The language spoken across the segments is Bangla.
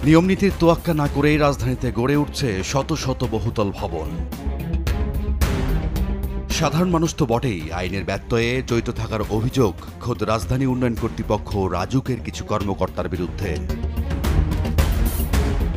নিয়মনীতির তোয়াক্কা না করেই রাজধানীতে গড়ে উঠছে শত শত বহুতল ভবন। সাধারণ মানুষ তো বটেই, আইনের ব্যত্যয়ে জড়িত থাকার অভিযোগ খোদ রাজধানী উন্নয়ন কর্তৃপক্ষ রাজুকের কিছু কর্মকর্তার বিরুদ্ধে।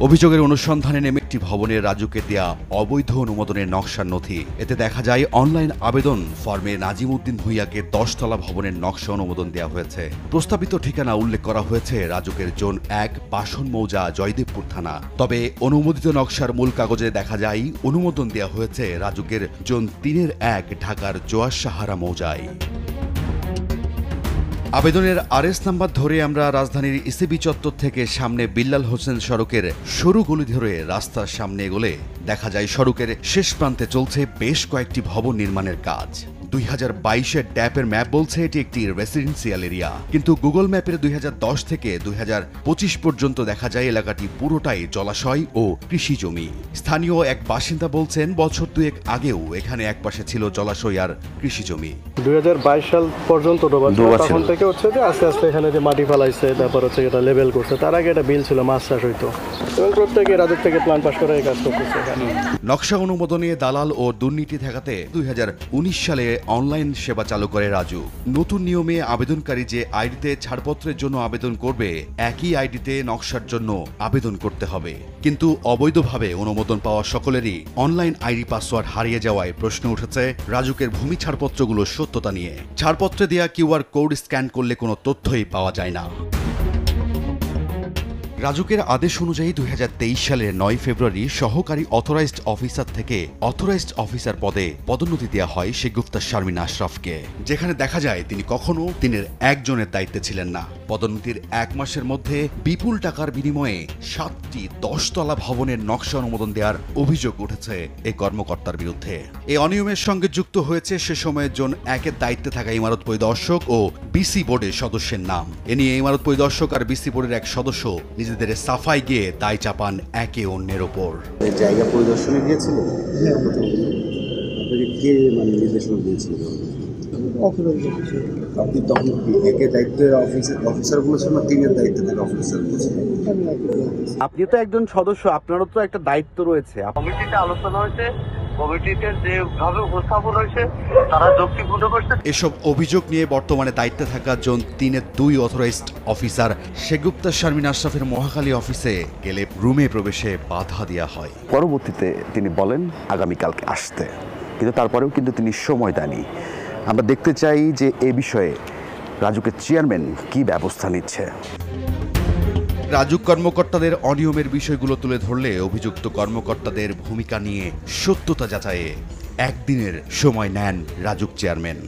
অভিযোগের অনুসন্ধানে নেমে একটি ভবনের রাজুকে দেয়া অবৈধ অনুমোদনের নকশার নথি। এতে দেখা যায় অনলাইন আবেদন ফর্মে নাজিমউদ্দিন ভূঁইয়াকে 10 তলা ভবনের নকশা অনুমোদন দেওয়া হয়েছে। প্রস্তাবিত ঠিকানা উল্লেখ করা হয়েছে রাজুকের জোন 1 বাসন মৌজা জয়দেবপুর থানা। তবে অনুমোদিত নকশার মূল কাগজে দেখা যায় অনুমোদন দেওয়া হয়েছে রাজুকের জোন 3-1 ঢাকার জোয়ার সাহারা মৌজায়। আবেদনের আরএস নাম্বার ধরে আমরা রাজধানীর ইসিবি চত্বর থেকে সামনে বিল্লাল হোসেন সড়কের সরু গলি ধরে রাস্তার সামনে এগোলে দেখা যায় সড়কের শেষ প্রান্তে চলছে বেশ কয়েকটি ভবন নির্মাণের কাজ। 2022-এর ড্যাপের ম্যাপ বলছে এটি একটি রেসিডেন্সিয়াল এরিয়া, কিন্তু গুগল ম্যাপের 2010 থেকে 2025 পর্যন্ত দেখা যায় এলাকাটি পুরোটাই জলাশয় ও কৃষি জমি। স্থানীয় এক বাসিন্দা বলছেন বছর 2 আগেও এখানে একপাশে ছিল জলাশয় আর কৃষি জমি। 2022 সাল পর্যন্ত তখন থেকে হচ্ছে যে আস্তে আস্তে এখানে যে মাটি ফেলাইছে, তারপর হচ্ছে এটা লেভেল করছে। তার আগে এটা বিল ছিল, মাছ চাষ হইতো, এবং প্রত্যেকে রাজুক থেকে প্ল্যান পাস করে এই কাজ করতেছে। নকশা অনুমোদনে দালাল ও দুর্নীতি ঠেকাতে 2019 সালে অনলাইন সেবা চালু করে রাজু। নতুন নিয়মে আবেদনকারী যে আইডিতে ছাড়পত্রের জন্য আবেদন করবে, একই আইডিতে নকশার জন্য আবেদন করতে হবে। কিন্তু অবৈধভাবে অনুমোদন পাওয়া সকলেরই অনলাইন আইডি পাসওয়ার্ড হারিয়ে যাওয়ায় প্রশ্ন উঠেছে রাজুকের ভূমি ছাড়পত্রগুলোর সত্যতা নিয়ে। ছাড়পত্রে দেয়া কিউআর কোড স্ক্যান করলে কোনো তথ্যই পাওয়া যায় না। রাজুকের আদেশ অনুযায়ী 2023 সালের 9 ফেব্রুয়ারি সহকারী অথরাইজড অফিসার থেকে অথরাইজড অফিসার পদে পদোন্নতি দেওয়া হয় শেগুফতা শারমিন আশরাফকে, যেখানে দেখা যায় তিনি কখনো দিনের একজনের দায়িত্বে ছিলেন না। পদোন্নতির 1 মাসের মধ্যে বিপুল টাকার বিনিময়ে 7টি 10 তলা ভবনের নকশা অনুমোদন দেওয়ার অভিযোগ উঠেছে এই কর্মকর্তার বিরুদ্ধে। এই অনিয়মের সঙ্গে যুক্ত হয়েছে সে সময়ে জোন 1-এর দায়িত্বে থাকা ইমারত পরিদর্শক ও বিসি বোর্ডের সদস্যের নাম। এ নিয়ে ইমারত পরিদর্শক আর বিসি বোর্ডের এক সদস্য নিজেদের সাফাই গিয়ে দায় চাপান একে অন্যের ওপর। জায়গা পরিদর্শনে গিয়েছিলেন? আপনাকে কে নির্দেশনা দিয়েছিল? আপনি তখন কি একে দায়িত্বের অফিসারগুলো ছিল না 3-এর দায়িত্বে থাকা অফিসারগুলো ছিল? আপনি তো একজন সদস্য, আপনারও তো একটা দায়িত্ব রয়েছে। কমিটিতে আলোচনা হয়েছে, কমিটিতে যেভাবে উপস্থাপন হয়েছে তারা যুক্তিপূর্ণ করছে। এসব অভিযোগ নিয়ে বর্তমানে দায়িত্বে থাকা জোন 3-এর 2 অথরাইজড অফিসার শেগুফতা শারমিন আশরাফের মহাখালী অফিসে গেলে রুমে প্রবেশে বাধা দেওয়া হয়। পরবর্তীতে তিনি বলেন আগামীকালকে আসতে, কিন্তু তারপরেও কিন্তু তিনি সময় দেননি। আমরা দেখতে চাই যে এ বিষয়ে রাজুকের চেয়ারম্যান কি ব্যবস্থা নিচ্ছে। রাজুক কর্মকর্তাদের অনিয়মের বিষয়গুলো তুলে ধরলে অভিযুক্ত কর্মকর্তাদের ভূমিকা নিয়ে সত্যতা যাচাইয়ে একদিনের সময় নেন রাজুক চেয়ারম্যান।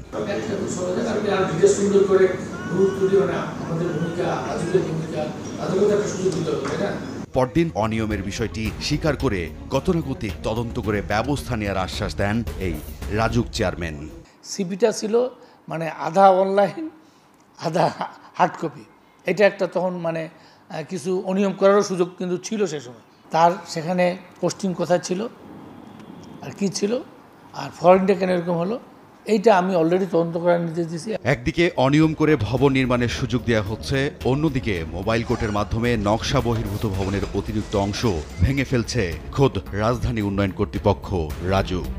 পরদিন অনিয়মের বিষয়টি স্বীকার করে গতানুগতিক তদন্ত করে ব্যবস্থা নেওয়ার আশ্বাস দেন এই রাজুক চেয়ারম্যান। সিপিটা ছিল আধা অনলাইন আধা হার্ড কপি। এটা একটা তখন কিছু অনিয়ম করারও সুযোগ কিন্তু ছিল সে সময়। তার সেখানে পোস্টিং কোথায় ছিল আর কি ছিল আর ফরেনটা কেন এরকম হলো, এইটা আমি অলরেডি তদন্ত করার নির্দেশ দিয়েছি। একদিকে অনিয়ম করে ভবন নির্মাণের সুযোগ দেওয়া হচ্ছে, অন্যদিকে মোবাইল কোর্টের মাধ্যমে নকশা বহির্ভূত ভবনের অতিরিক্ত অংশ ভেঙে ফেলছে খোদ রাজধানী উন্নয়ন কর্তৃপক্ষ রাজুক।